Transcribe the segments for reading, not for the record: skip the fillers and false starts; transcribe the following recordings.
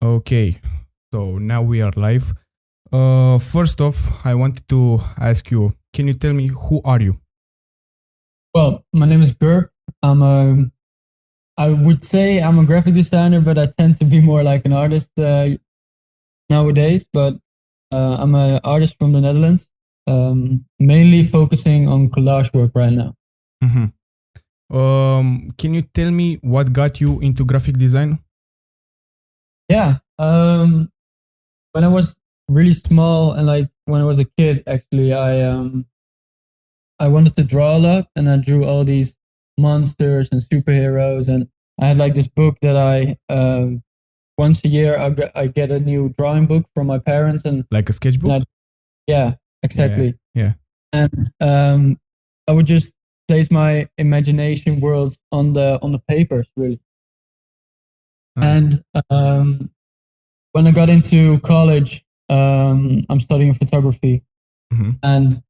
Okay, so now we are live. First off, I wanted to ask you, can you tell me who are you? Well, my name is Gurb. I would say I'm a graphic designer, but I tend to be more like an artist nowadays. But I'm an artist from the Netherlands, mainly focusing on collage work right now. Mhm. Can you tell me what got you into graphic design? Yeah. When I was really small and like when I was a kid, actually, I wanted to draw a lot, and I drew all these monsters and superheroes, and I had like this book that I once a year I get a new drawing book from my parents, Like a and sketchbook? yeah, Yeah, exactly. yeah. And I would just place my imagination worlds on the papers, really. Nice. And when I got into college, I'm studying photography, Mhm. and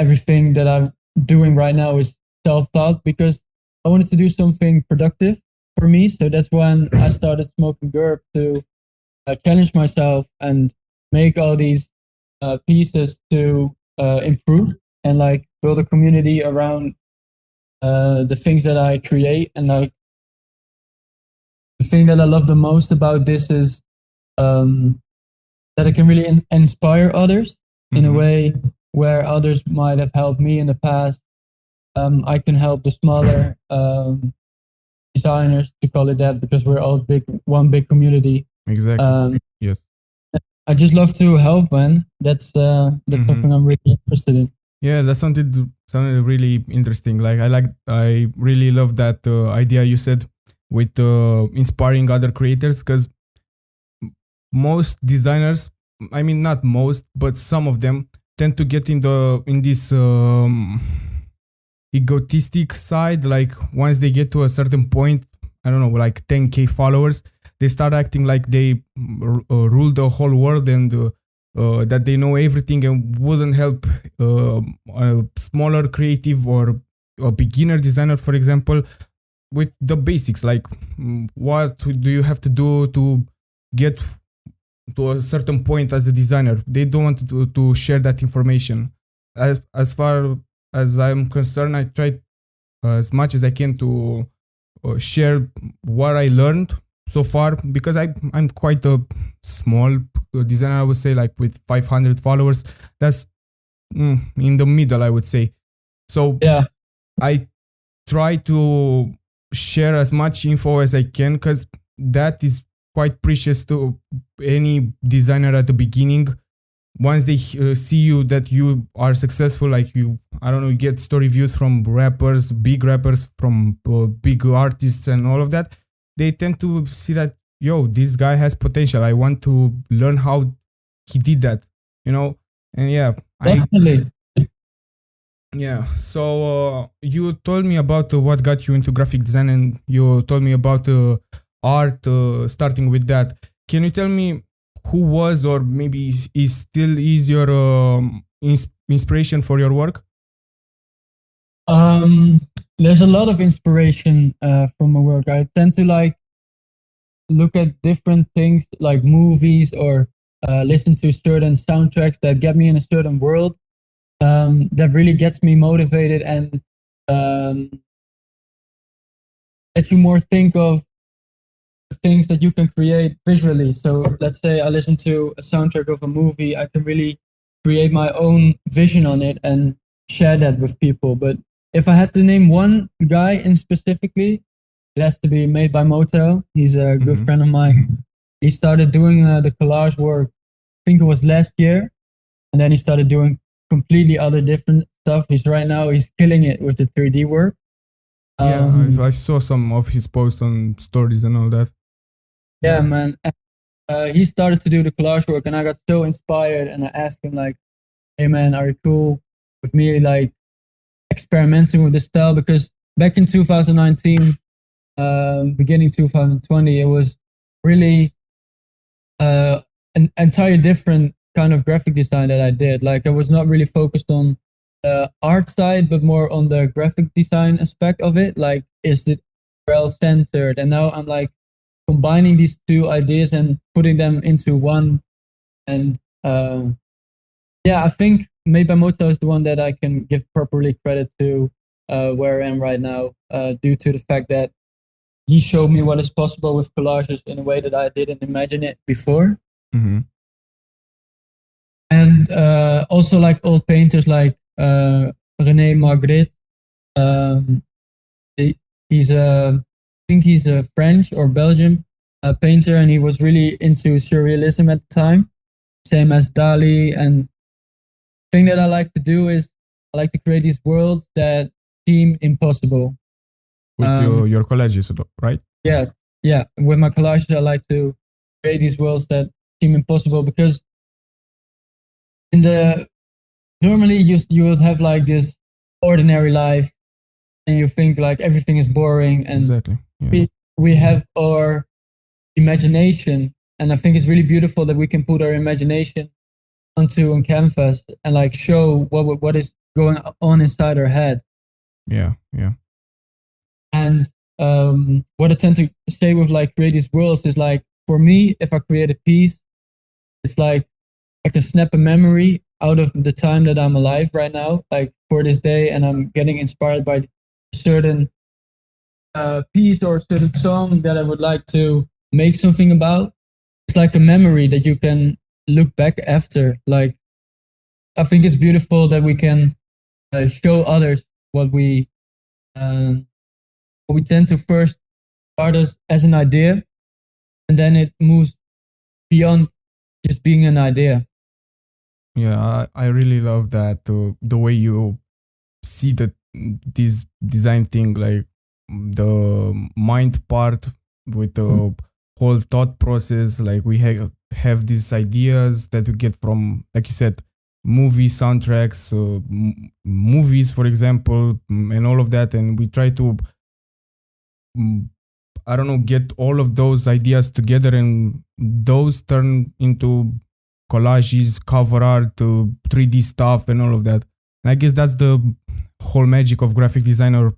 everything that I'm doing right now is self-taught because I wanted to do something productive for me. So that's when I started Smokinggurb to challenge myself and make all these pieces to improve and like build a community around the things that I create. And like the thing that I love the most about this is um, that I can really inspire others in a Mhm. way where others might have helped me in the past. I can help the smaller designers, to call it that, because we're all one big community. Exactly. Um, Yes. I just love to help, man. That's Mhm. something I'm really interested in. Yeah, that sounded really interesting. I really love that idea you said with inspiring other creators because most designers, I mean not most, but some of them tend to get in this egotistic side. Like once they get to a certain point, I don't know, like 10K followers, they start acting like they rule the whole world and that they know everything and wouldn't help a smaller creative or a beginner designer, for example, with the basics. Like what do you have to do to get to a certain point as a designer? They don't want to share that information. As far as I'm concerned, I try as much as I can to share what I learned so far because I'm quite a small designer. I would say like with 500 followers. That's in the middle, I would say. So Yeah, I try to share as much info as I can because that is quite precious to any designer at the beginning. Once they see you that you are successful, like you, I don't know, you get story views from rappers, big rappers, from big artists, and all of that, they tend to see that, yo, this guy has potential. I want to learn how he did that, you know? And yeah, definitely. yeah. So you told me about what got you into graphic design, and you told me about art, starting with that. Can you tell me who was, or maybe is still is your inspiration for your work? Um, there's a lot of inspiration from my work. I tend to like look at different things like movies or listen to certain soundtracks that get me in a certain world that really gets me motivated and um, lets you more think of the things that you can create visually. So let's say I listen to a soundtrack of a movie, I can really create my own vision on it and share that with people. But if I had to name one guy in specifically, it has to be Made by Motel. He's a good Mm-hmm. friend of mine. He started doing the collage work, I think it was last year, and then he started doing completely other different stuff. He's killing it with the 3D work. Yeah, Um, I saw some of his posts on stories and all that. yeah, Yeah. man. He started to do the collage work, and I got so inspired. And I asked him like, "Hey, man, are you cool with me like experimenting with this style?" Because back in 2019, beginning 2020, it was really an entire different kind of graphic design that I did. Like I was not really focused on the art side, but more on the graphic design aspect of it. Like, is it well centered? And now I'm like combining these two ideas and putting them into one. And I think Meibamoto is the one that I can give properly credit to where I am right now, due to the fact that he showed me what is possible with collages in a way that I didn't imagine it before. Mm-hmm. And also like old painters like René Magritte. He's I think he's a French or Belgian painter, and he was really into surrealism at the time, same as Dali. And the thing that I like to do is I like to create these worlds that seem impossible. With your collages, right? Yes, yeah. With my collages, I like to create these worlds that seem impossible, because normally you would have like this ordinary life, and you think like everything is boring, and exactly. Yeah. we have our imagination, and I think it's really beautiful that we can put our imagination onto a canvas and like show what is going on inside our head. Yeah. And what I tend to say with like create these worlds is like, for me, if I create a piece, it's like I can snap a memory out of the time that I'm alive right now, like for this day, and I'm getting inspired by a certain piece or a certain song that I would like to make something about. It's like a memory that you can look back after. Like, I think it's beautiful that we can show others what we tend to first start as an idea, and then it moves beyond just being an idea. Yeah, I really love that, the way you see this design thing, like the mind part with the whole thought process. Like we have these ideas that we get from, like you said, movie soundtracks, movies, for example, and all of that, and we try to I don't know, get all of those ideas together, and those turn into collages, cover art, 3D stuff, and all of that. And I guess that's the whole magic of graphic design, or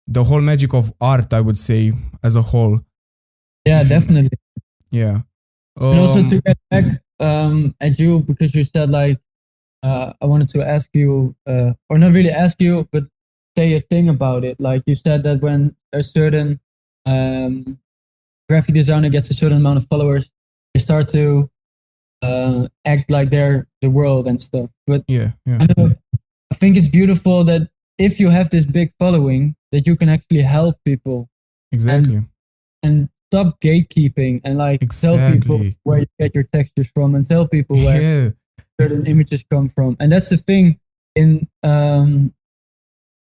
the whole magic of art, I would say, as a whole. Yeah, definitely. Yeah. And also to get back at you, because you said like, I wanted to ask you, or not really ask you, but say a thing about it. Like you said that when a certain graphic designer gets a certain amount of followers, they start to act like they're the world and stuff. But yeah. I think it's beautiful that if you have this big following, that you can actually help people. Exactly. And stop gatekeeping, and like tell people where you get your textures from, and tell people where certain images come from. And that's the thing.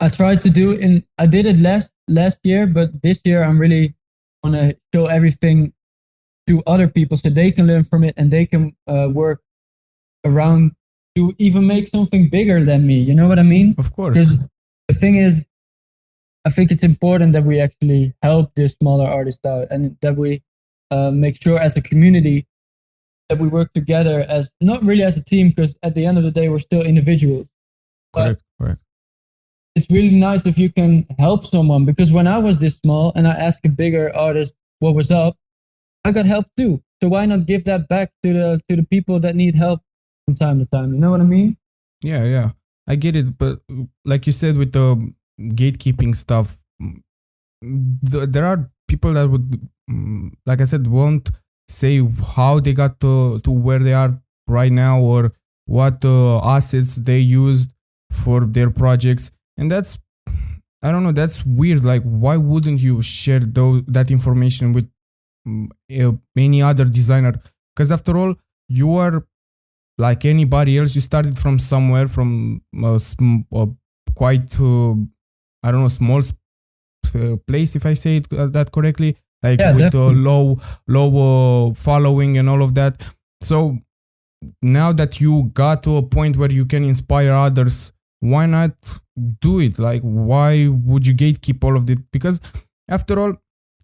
I tried to do I did it last year, but this year I'm really want to show everything to other people so they can learn from it, and they can work around to even make something bigger than me. You know what I mean? Of course. Because the thing is, I think it's important that we actually help the smaller artists out, and that we make sure as a community that we work together as not really as a team, because at the end of the day, we're still individuals. Correct. It's really nice if you can help someone, because when I was this small and I asked a bigger artist what was up, I got help too. So why not give that back to the people that need help from time to time? You know what I mean? Yeah. I get it, but like you said with the gatekeeping stuff, there are people that would, like I said, won't say how they got to where they are right now, or what assets they used for their projects. And that's, I don't know, that's weird. Like, why wouldn't you share that information with any other designer? Because after all, you are like anybody else. You started from somewhere, from quite, I don't know, small place, if I say it that correctly, like with a low following and all of that. So now that you got to a point where you can inspire others, why not do it? Like, why would you gatekeep all of it? Because after all,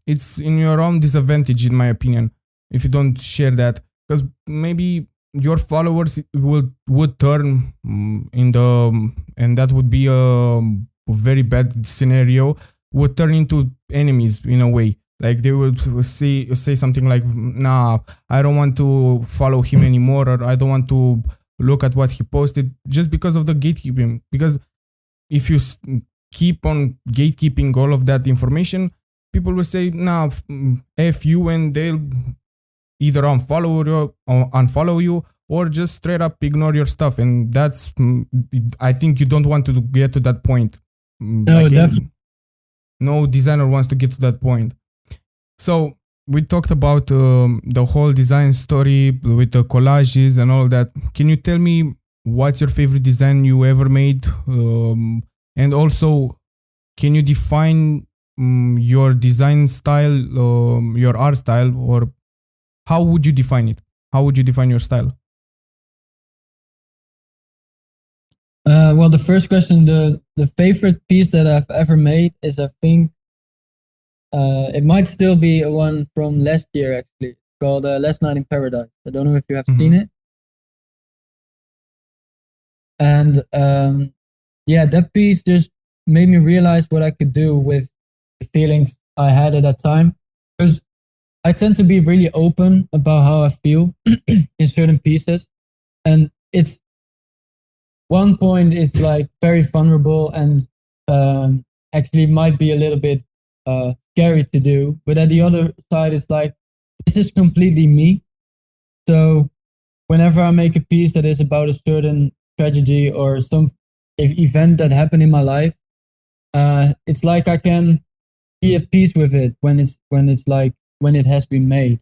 it's in your own disadvantage, in my opinion, if you don't share that. Because maybe your followers would turn and that would be a very bad scenario, would turn into enemies in a way. Like they would say something like, "Nah, I don't want to follow him anymore, or I don't want to look at what he posted," just because of the gatekeeping. Because if you keep on gatekeeping all of that information, people will say, "Nah, f you," and they'll either unfollow you or just straight up ignore your stuff. And that's, I think you don't want to get to that point. No, Like definitely. no designer wants to get to that point. So we talked about the whole design story with the collages and all that. Can you tell me what's your favorite design you ever made? And also, can you define your design style, your art style, or how would you define it? How would you define your style? Well, the first question, the favorite piece that I've ever made is, I think, it might still be a one from last year, actually, called Last Night in Paradise. I don't know if you have seen it. And yeah, that piece just made me realize what I could do with the feelings I had at that time. Because I tend to be really open about how I feel in certain pieces. And it's one point, it's like very vulnerable and actually might be a little bit scary to do. But at the other side, it's like, this is completely me. So whenever I make a piece that is about a certain tragedy or some event that happened in my life, it's like I can be at peace with it when it has been made.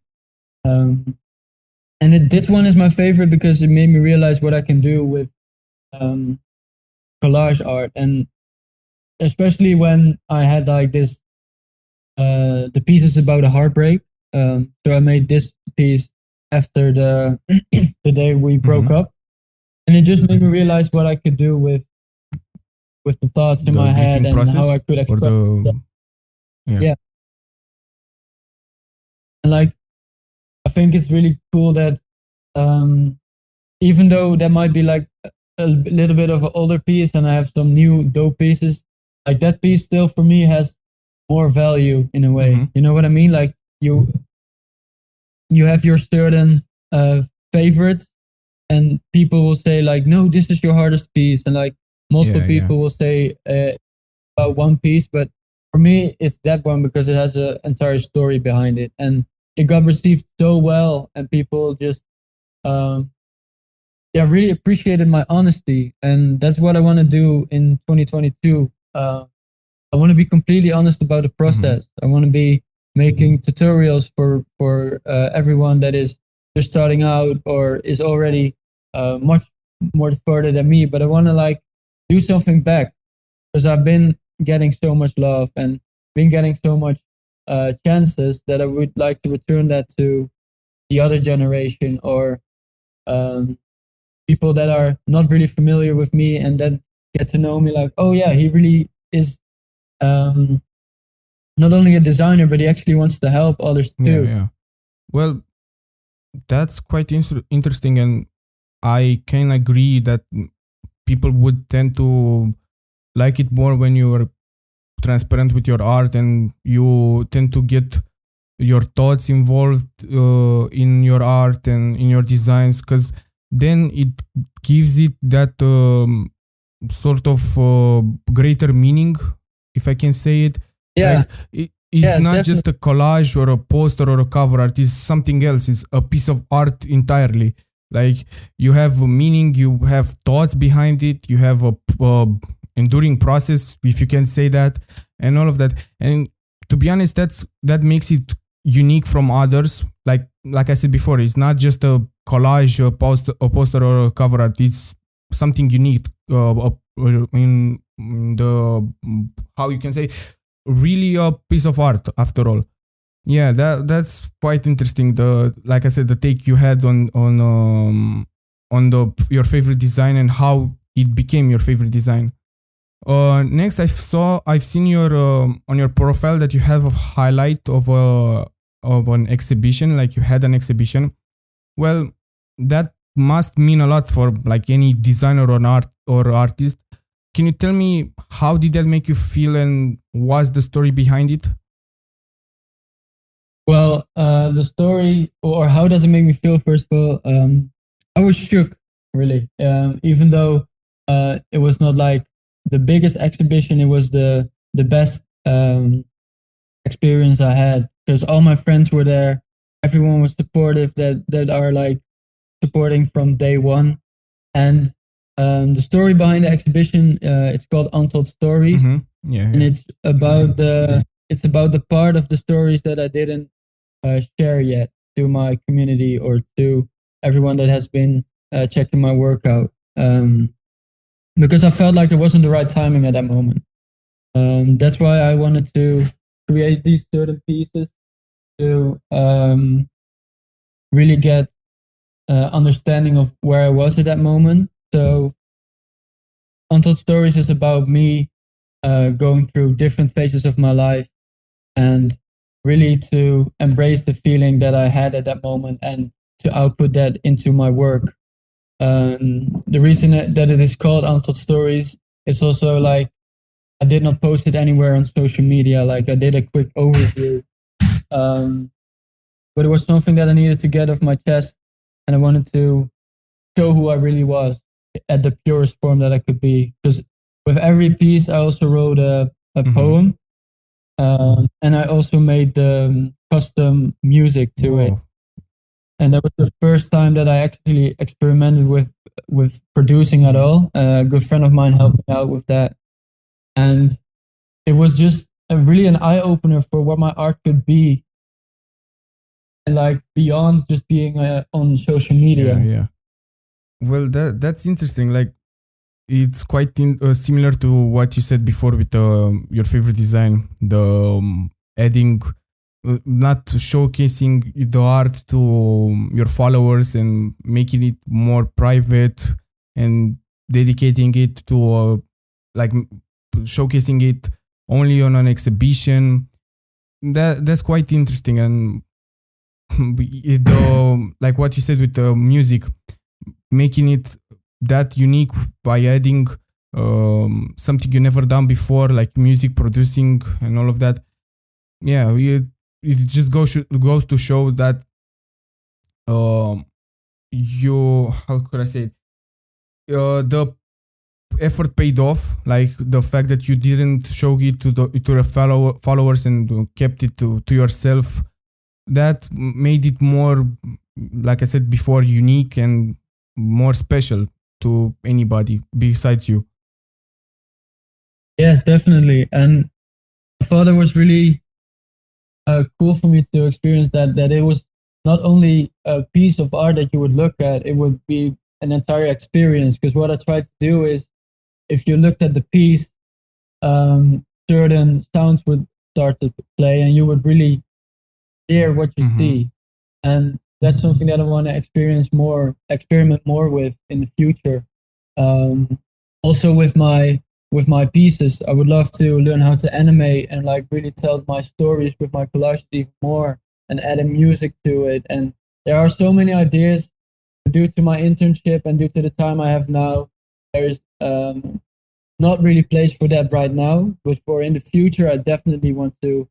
This one is my favorite because it made me realize what I can do with collage art, and especially when I had like this, the pieces about a heartbreak. So I made this piece after the the day we broke up, and it just made me realize what I could do with the thoughts in my head and how I could express them. Yeah. And like, I think it's really cool that even though that might be like a little bit of an older piece and I have some new dope pieces, like that piece still for me has more value in a way. You know what I mean? Like you have your certain favorite, and people will say like, no, this is your hardest piece, and like multiple people will say about one piece, but for me it's that one because it has an entire story behind it, and it got received so well, and people just really appreciated my honesty, and that's what I want to do in 2022. I want to be completely honest about the process. I want to be making tutorials for everyone that is just starting out or is already much more further than me. But I want to like do something back, because I've been getting so much love and been getting so much chances that I would like to return that to the other generation, or people that are not really familiar with me and then get to know me like, oh yeah, he really is not only a designer, but he actually wants to help others too. Yeah. Well, that's quite interesting, and I can agree that people would tend to like it more when you are transparent with your art and you tend to get your thoughts involved in your art and in your designs, because then it gives it that sort of greater meaning, if I can say it. Yeah. Like, it's not just a collage or a poster or a cover art, it's something else. It's a piece of art entirely. Like, you have a meaning, you have thoughts behind it, you have a enduring process, if you can say that, and all of that. And to be honest, that makes it unique from others. Like I said before, it's not just a collage, a poster or a cover art. It's something unique in the, how you can say, really a piece of art after all. Yeah, that's quite interesting. Like I said, the take you had on your favorite design and how it became your favorite design. Next, I've seen your on your profile that you have a highlight of an exhibition, like you had an exhibition. Well, that must mean a lot for like any designer or artist, can you tell me how did that make you feel and what's the story behind it? Well, the story, or how does it make me feel? First of all, I was shook, really. Even though it was not like the biggest exhibition, it was the best experience I had, because all my friends were there. Everyone was supportive, that are like supporting from day one. And the story behind the exhibition, it's called Untold Stories, Yeah, and it's about the part of the stories that I didn't share yet to my community or to everyone that has been checking my work out. Because I felt like it wasn't the right timing at that moment. That's why I wanted to create these certain pieces to really get understanding of where I was at that moment. So Untold Stories is about me going through different phases of my life and really to embrace the feeling that I had at that moment and to output that into my work. The reason that it is called Untold Stories is also like I did not post it anywhere on social media. Like I did a quick overview, but it was something that I needed to get off my chest, and I wanted to show who I really was at the purest form that I could be. Because with every piece, I also wrote a poem, and I also made the custom music to it. And that was the first time that I actually experimented with producing at all. A good friend of mine helped me out with that, and it was just really an eye opener for what my art could be, and like beyond just being on social media. Yeah. Well, that's interesting. Like, it's quite similar to what you said before with your favorite design, the adding, not showcasing the art to your followers and making it more private and dedicating it to like showcasing it only on an exhibition. That's quite interesting. And like what you said with the music, making it that unique by adding something you never done before, like music producing and all of that. Yeah, it just goes to show that you, how could I say it? The effort paid off. Like the fact that you didn't show it to the followers and kept it to yourself, that made it more, like I said before, unique and more special to anybody besides you. Yes, definitely. And I thought it was really cool for me to experience that it was not only a piece of art that you would look at, it would be an entire experience. Because what I tried to do is, if you looked at the piece, certain sounds would start to play and you would really hear what you see. And that's something that I want to experiment more with in the future. Also with my pieces, I would love to learn how to animate and like really tell my stories with my collages even more and add a music to it. And there are so many ideas. Due to my internship and due to the time I have now, there's not really place for that right now. But for in the future, I definitely want to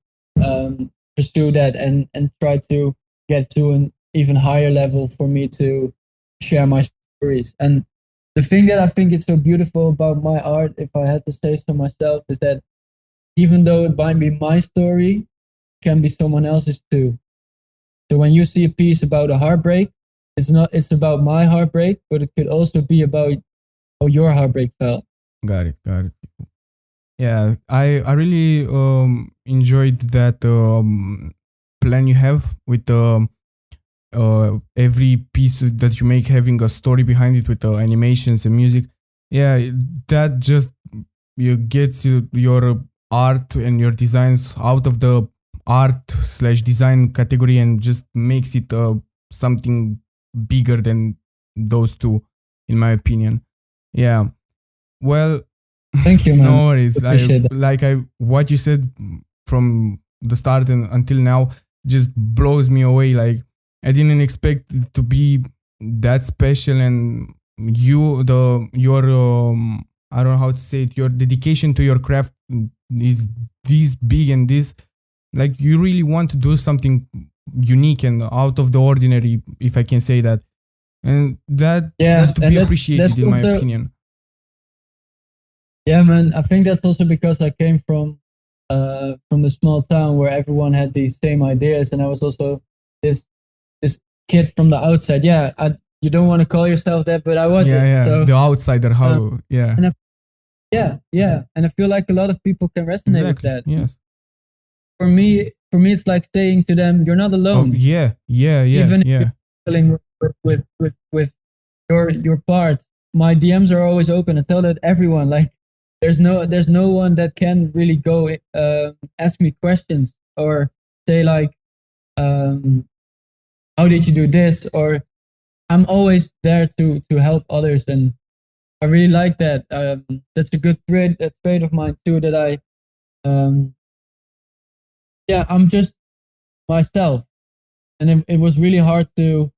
pursue that and try to get to an even higher level for me to share my stories. And the thing that I think is so beautiful about my art, if I had to say so myself, is that even though it might be my story, it can be someone else's too. So when you see a piece about a heartbreak, it's about my heartbreak, but it could also be about how your heartbreak felt. Got it. Yeah, I really enjoyed that plan you have with every piece that you make having a story behind it with animations and music. Yeah, that just you get your art and your designs out of the art/design category and just makes it something bigger than those two, in my opinion. Yeah. Well, thank you, man. No worries. Appreciate that. What you said from the start and until now just blows me away. Like I didn't expect it to be that special, and your I don't know how to say it, your dedication to your craft is this big, and this, like, you really want to do something unique and out of the ordinary, if I can say that. And that has to be appreciated, in my opinion. Yeah, man. I think that's also because I came from a small town where everyone had these same ideas, and I was also this kid from the outside. Yeah, you don't want to call yourself that, but I was. Yeah, so, the outsider. How? Yeah. And and I feel like a lot of people can resonate with that. Yes. For me, it's like saying to them, "You're not alone." Oh, yeah. Even if you're dealing with your part, my DMs are always open. I tell that everyone, like, there's no one that can really go ask me questions or say like, how did you do this? Or I'm always there to help others, and I really like that. That's a good trait of mine too. That I'm just myself, and it was really hard to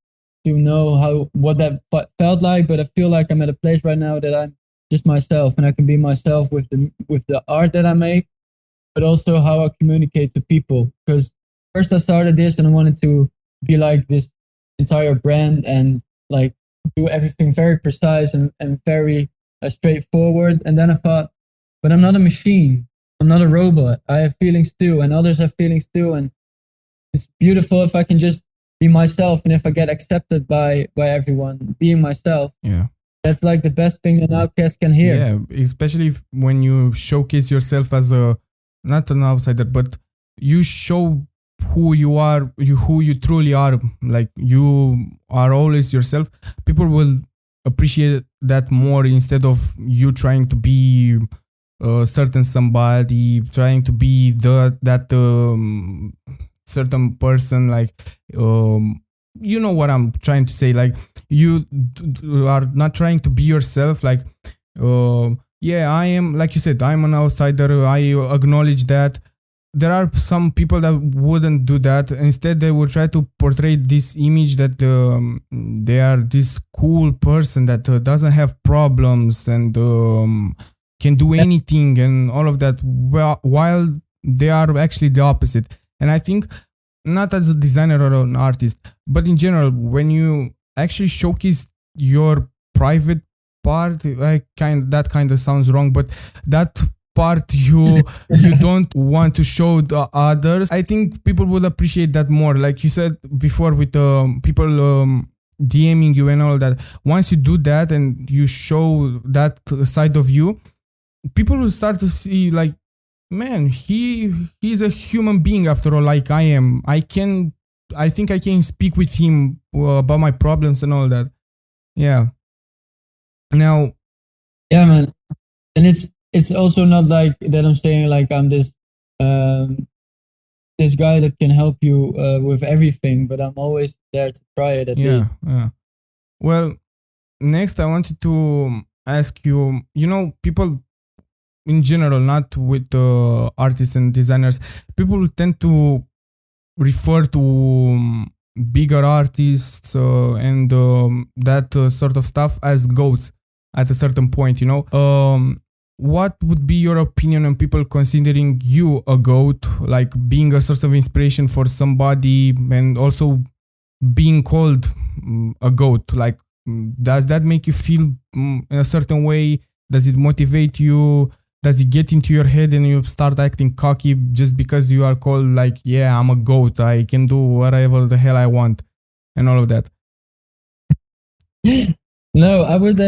know what that felt like. But I feel like I'm at a place right now that I'm just myself, and I can be myself with the art that I make, but also how I communicate to people. Because first I started this and I wanted to be like this entire brand and like do everything very precise and very straightforward. And then I thought, but I'm not a machine. I'm not a robot. I have feelings too, and others have feelings too. And it's beautiful if I can just be myself, and if I get accepted by everyone, being myself. Yeah. That's like the best thing an outcast can hear. Yeah, especially when you showcase yourself as not an outsider, but you show who you are, who you truly are. Like, you are always yourself. People will appreciate that more, instead of you trying to be certain somebody, trying to be that certain person. Like, you know what I'm trying to say. Like, you are not trying to be yourself. Like, I am, like you said, I'm an outsider. I acknowledge that. There are some people that wouldn't do that. Instead, they would try to portray this image that they are this cool person that doesn't have problems and can do anything and all of that, while they are actually the opposite. And I think, not as a designer or an artist, but in general, when you actually showcase your private part, that kind of sounds wrong, but that part you don't want to show the others, I think people would appreciate that more. Like you said before, with people DMing you and all that. Once you do that and you show that side of you, people will start to see, like, man, he's a human being after all, like I am. I think I can speak with him about my problems and all that. Yeah. Now, yeah, man. And it's also not like that I'm saying like I'm this this guy that can help you with everything, but I'm always there to try it at least. Yeah. Well, next I wanted to ask you, people in general, not with artists and designers, people tend to refer to bigger artists and that sort of stuff as goats at a certain point, what would be your opinion on people considering you a goat, like being a source of inspiration for somebody, and also being called a goat? Like, does that make you feel in a certain way? Does it motivate you? Does it get into your head and you start acting cocky just because you are called, like, yeah, I'm a goat, I can do whatever the hell I want and all of that? No, I would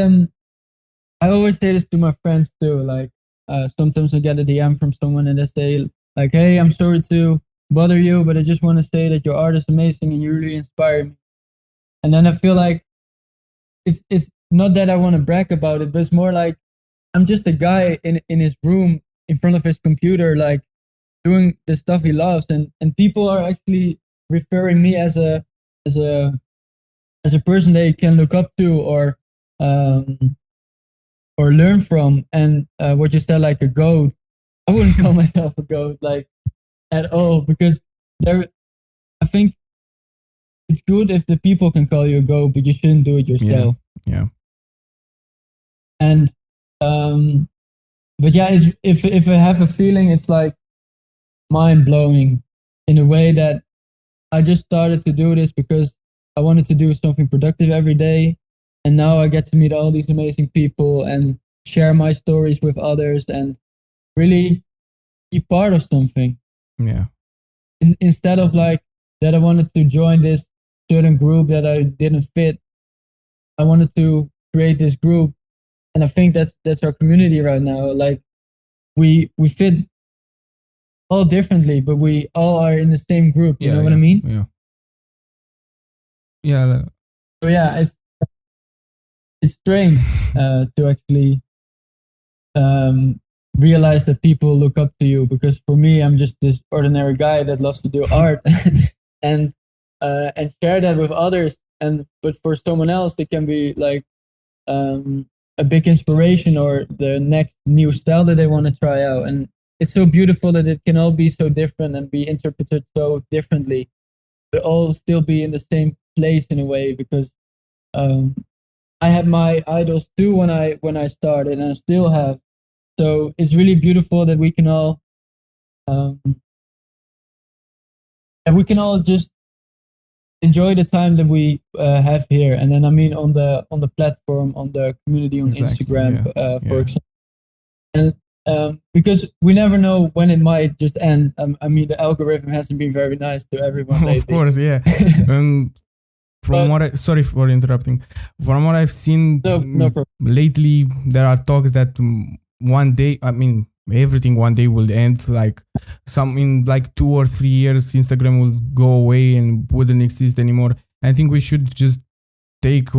I always say this to my friends too. Like, sometimes I get a DM from someone and they say like, hey, I'm sorry to bother you, but I just want to say that your art is amazing and you really inspire me. And then I feel like it's not that I want to brag about it, but it's more like I'm just a guy in his room in front of his computer, like doing the stuff he loves, and people are actually referring me as a person they can look up to or learn from. And what you said, like a goat, I wouldn't call myself a goat, like, at all, because I think it's good if the people can call you a goat, but you shouldn't do it yourself. Yeah. And But yeah, if I have a feeling, it's like mind blowing in a way that I just started to do this because I wanted to do something productive every day. And now I get to meet all these amazing people and share my stories with others and really be part of something. Yeah. Instead of like that, I wanted to join this certain group that I didn't fit. I wanted to create this group. And I think that's our community right now. Like we fit all differently, but we all are in the same group. You know what I mean? Yeah. Yeah. So yeah, it's strange to actually realize that people look up to you, because for me, I'm just this ordinary guy that loves to do art and share that with others. But for someone else, it can be like a big inspiration or the next new style that they want to try out. And it's so beautiful that it can all be so different and be interpreted so differently, but all still be in the same place in a way, because I had my idols too when I started, and I still have. So it's really beautiful that we can all just enjoy the time that we have here. And then I mean on the platform, on the community, on Instagram, for example. And because we never know when it might just end. I mean, the algorithm hasn't been very nice to everyone lately. Of course, yeah. Sorry for interrupting. From what I've seen no problem. Lately, there are talks that one day, I mean, everything one day will end. Like in like 2 or 3 years, Instagram will go away and wouldn't exist anymore. I think we should just take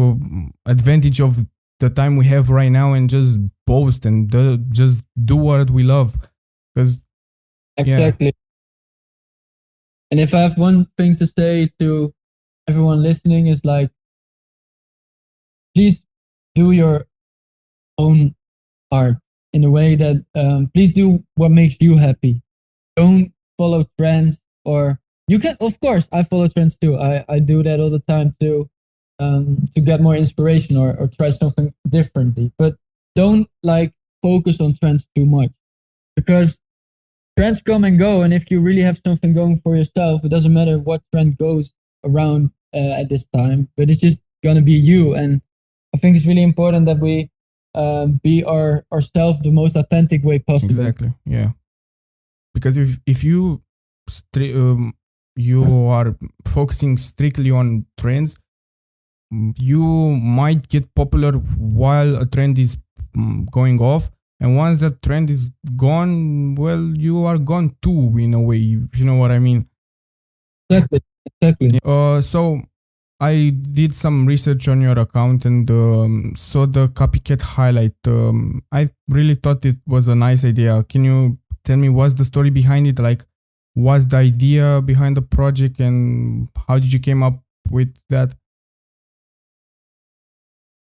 advantage of the time we have right now and just post and just do what we love. Because exactly. Yeah. And if I have one thing to say to everyone listening, is like, please do your own art in a way that please do what makes you happy. Don't follow trends, or you can, of course, I follow trends too. I do that all the time too, to get more inspiration or try something differently. But don't like focus on trends too much, because trends come and go. And if you really have something going for yourself, it doesn't matter what trend goes around at this time, but it's just gonna be you. And I think it's really important that we be ourselves the most authentic way possible. Exactly. Yeah. Because if you you are focusing strictly on trends, you might get popular while a trend is going off, and once that trend is gone, well, you are gone too, in a way, if you know what I mean. Exactly. So I did some research on your account and saw the copycat highlight. I really thought it was a nice idea. Can you tell me what's the story behind it? Like, what's the idea behind the project and how did you came up with that?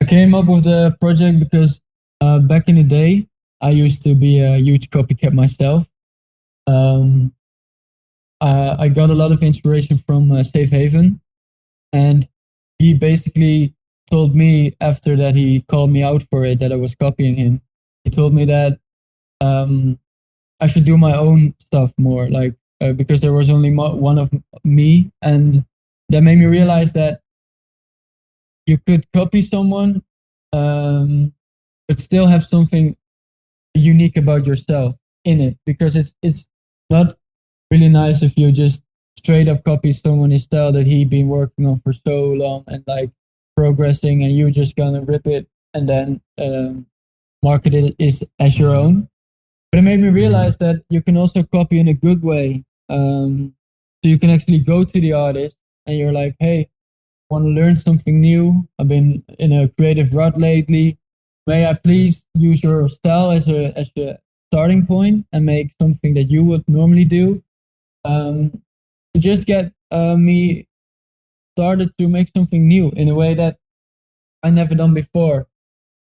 I came up with the project because back in the day, I used to be a huge copycat myself. I got a lot of inspiration from Safe Haven. And he basically told me, after that he called me out for it, that I was copying him. He told me that I should do my own stuff more, like because there was only one of me. And that made me realize that you could copy someone, but still have something unique about yourself in it. Because it's not really nice if you just straight up copy someone's style that he been working on for so long and like progressing, and you just gonna rip it and then market it as your own. But it made me realize that you can also copy in a good way. So you can actually go to the artist and you're like, hey, I want to learn something new. I've been in a creative rut lately. May I please use your style as a starting point and make something that you would normally do? To just get me started to make something new in a way that I never done before.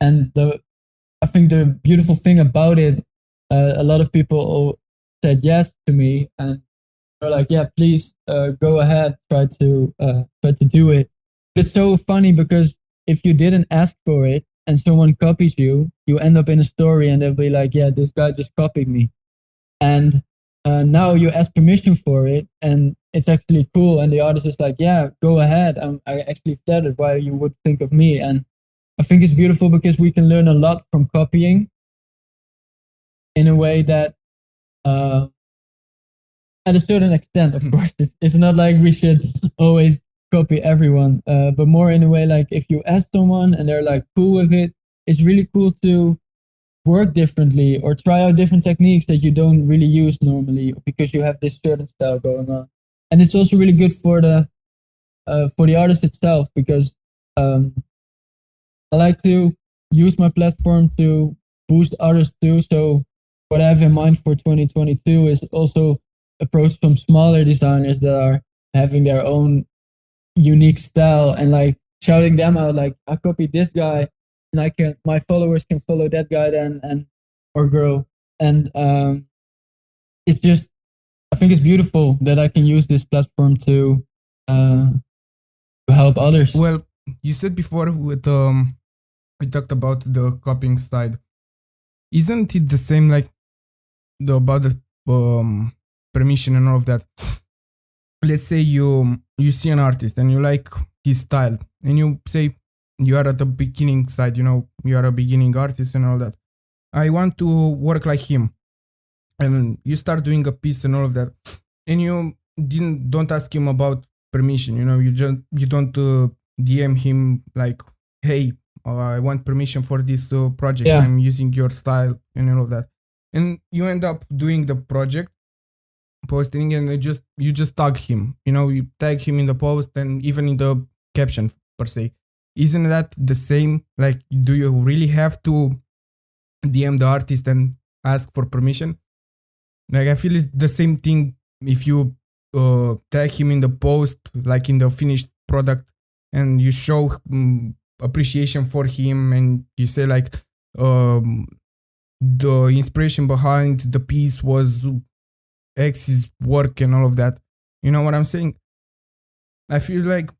And I think the beautiful thing about it, a lot of people said yes to me, and they're like, yeah, please go ahead, try to do it. It's so funny because if you didn't ask for it, and someone copies you, you end up in a story and they'll be like, yeah, this guy just copied me. And now you ask permission for it and it's actually cool. And the artist is like, yeah, go ahead. I actually flattered why you would think of me. And I think it's beautiful because we can learn a lot from copying in a way that, at a certain extent, of course, it's not like we should always copy everyone, but more in a way like if you ask someone and they're like cool with it, it's really cool to work differently or try out different techniques that you don't really use normally because you have this certain style going on. And it's also really good for the artist itself because I like to use my platform to boost others too. So what I have in mind for 2022 is also approach some smaller designers that are having their own unique style and like shouting them out like, I copied this guy and my followers can follow that guy then and or girl. And it's just, I think it's beautiful that I can use this platform to help others. Well, you said before with we talked about the copying side. Isn't it the same like about the permission and all of that? Let's say you see an artist and you like his style and you say you are at the beginning side, you are a beginning artist and all that. I want to work like him. And you start doing a piece and all of that. And you don't ask him about permission, you don't DM him like, hey, I want permission for this project. Yeah. I'm using your style and all of that. And you end up doing the project, posting, and you just tag him. You tag him in the post and even in the caption per se. Isn't that the same? Like, do you really have to DM the artist and ask for permission? Like, I feel it's the same thing if you tag him in the post, like in the finished product, and you show appreciation for him and you say like the inspiration behind the piece was X's work and all of that. You know what I'm saying? I feel like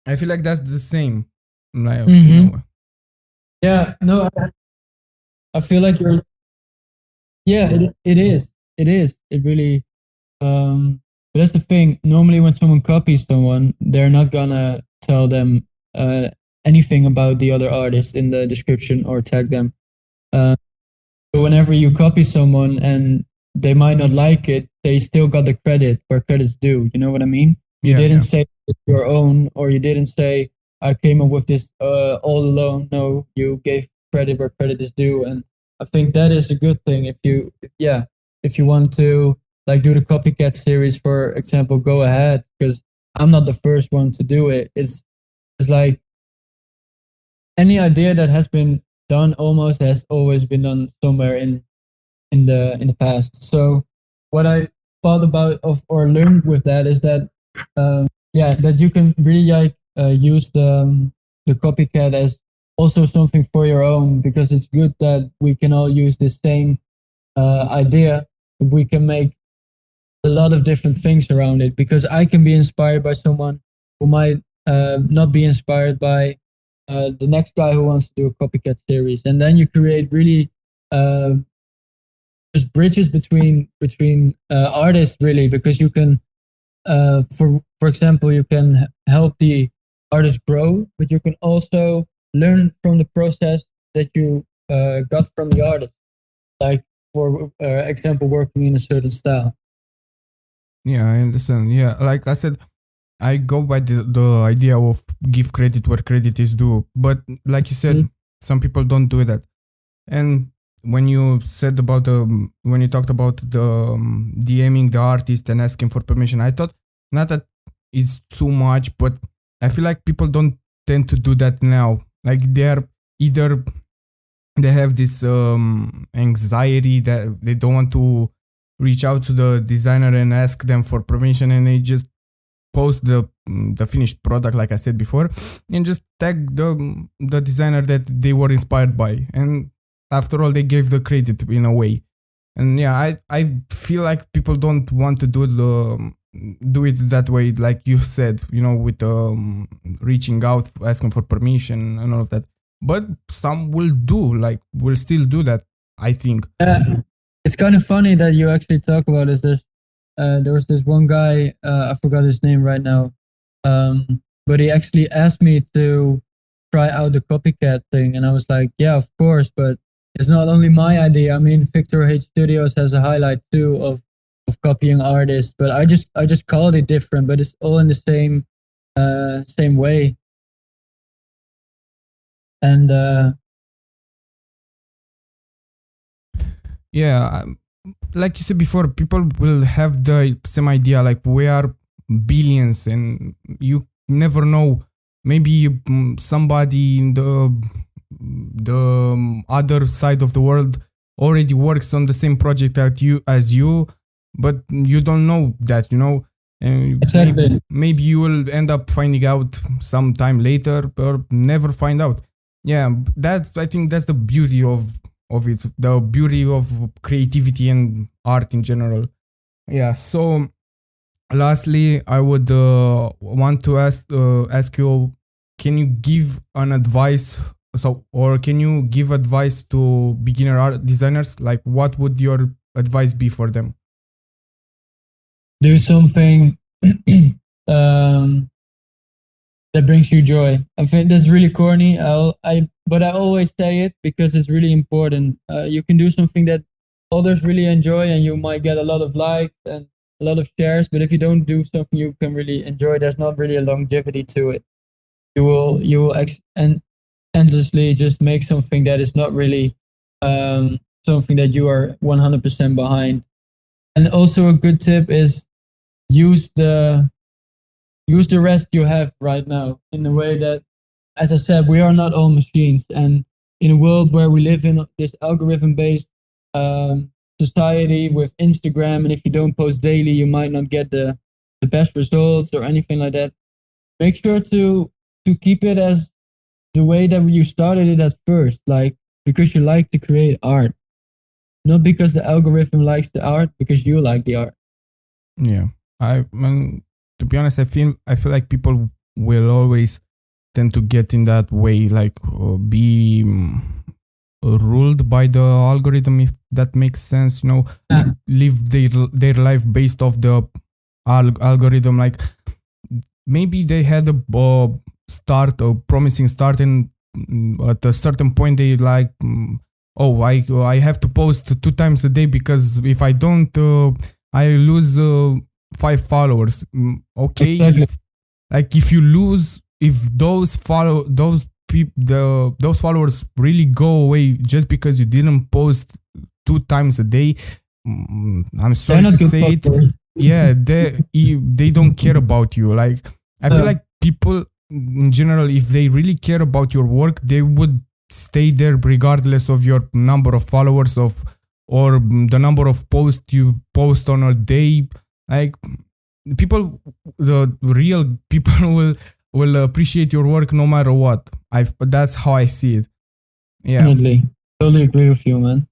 that's the same. Like, Yeah, no, I feel like you're. Yeah, it is. It really. But that's the thing. Normally, when someone copies someone, they're not gonna tell them anything about the other artist in the description or tag them. So whenever you copy someone and they might not like it, they still got the credit where credit's due. You know what I mean? You didn't say it's your own, or you didn't say I came up with this all alone. No, you gave credit where credit is due, and I think that is a good thing. If you want to like do the copycat series, for example, go ahead, because I'm not the first one to do it. It's like any idea that has been done almost has always been done somewhere in the past. So what I thought about or learned with that is that that you can really like use the copycat as also something for your own, because it's good that we can all use the same idea. We can make a lot of different things around it, because I can be inspired by someone who might not be inspired by the next guy who wants to do a copycat series, and then you create really just bridges between artists, really, because you can for example, you can help the artist grow, but you can also learn from the process that you got from the artist, like for example, working in a certain style. Yeah, I understand. Yeah, like I said, I go by the idea of give credit where credit is due. But like you said, some people don't do that. And when you said about when you talked about the DMing the artist and asking for permission, I thought not that it's too much, but I feel like people don't tend to do that now. Like they're either they have this anxiety that they don't want to reach out to the designer and ask them for permission, and they just post the finished product, like I said before, and just tag the designer that they were inspired by. And after all, they gave the credit in a way. And yeah, I feel like people don't want to do it that way, like you said, with reaching out, asking for permission and all of that. but some will still do that, I think. It's kind of funny that you actually talk about this. There was this one guy, I forgot his name right now, but he actually asked me to try out the copycat thing, and I was like, yeah, of course, but it's not only my idea. I mean, Victor H Studios has a highlight too of copying artists, but I just called it different, but it's all in the same way. And yeah, like you said before, people will have the same idea, like we are billions, and you never know, maybe somebody in the other side of the world already works on the same project as you, but you don't know that, and exactly. maybe you will end up finding out sometime later or never find out. Yeah, I think that's the beauty of it, the beauty of creativity and art in general. Yeah, so lastly, I would want to ask you, can you give an advice, or can you give advice to beginner art designers? Like, what would your advice be for them? Do something that brings you joy. I think that's really corny. But I always say it because it's really important. You can do something that others really enjoy, and you might get a lot of likes and a lot of shares. But if you don't do something you can really enjoy, there's not really a longevity to it. You will endlessly just make something that is not really something that you are 100% behind. And also a good tip is use the rest you have right now in a way that, as I said, we are not all machines, and in a world where we live in this algorithm-based society with Instagram, and if you don't post daily, you might not get the best results or anything like that. Make sure to keep it as the way that you started it at first, like because you like to create art, not because the algorithm likes the art, because you like the art. Yeah, to be honest, I feel like people will always tend to get in that way, like be ruled by the algorithm, if that makes sense. Live their life based off the algorithm. Like maybe they had a promising start, and at a certain point they like, oh, I have to post 2 times a day because if I don't, I lose 5 followers. Okay, Exactly. if you lose, if those followers really go away just because you didn't post 2 times a day, I'm sorry to say it. Yeah, they don't care about you. Like I feel like people in general, if they really care about your work, they would stay there regardless of your number of followers or the number of posts you post on a day. Like people, the real people will appreciate your work no matter what. That's how I see it. Yeah. Definitely. Totally agree with you, man.